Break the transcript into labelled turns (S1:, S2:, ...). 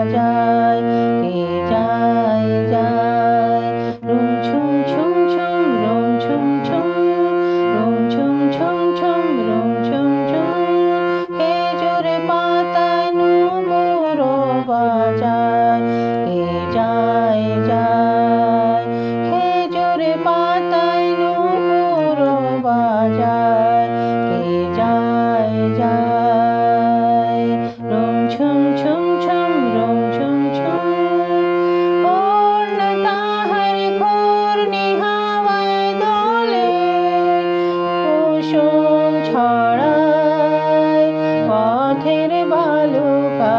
S1: বাজায় কে যায় যায় রুম ঝুম ঝুম ঝুম রুম ঝুম ঝুম রুম ঝুম ঝুম ঝুম রুম ঝুম ঝুম খেজুরে পাতায় নুপুর বাজায় কে যায় যায় খেজুরে পাতায় নুপুর বাজায় কে যায় যায় রুম ঝুম ঝুম ঝুম রুম ঝুম ঝুম ওড়না তাহার ঘূর্ণি হাওয়ায় দোলে কুসুম ছড়ায় পথের বালুকা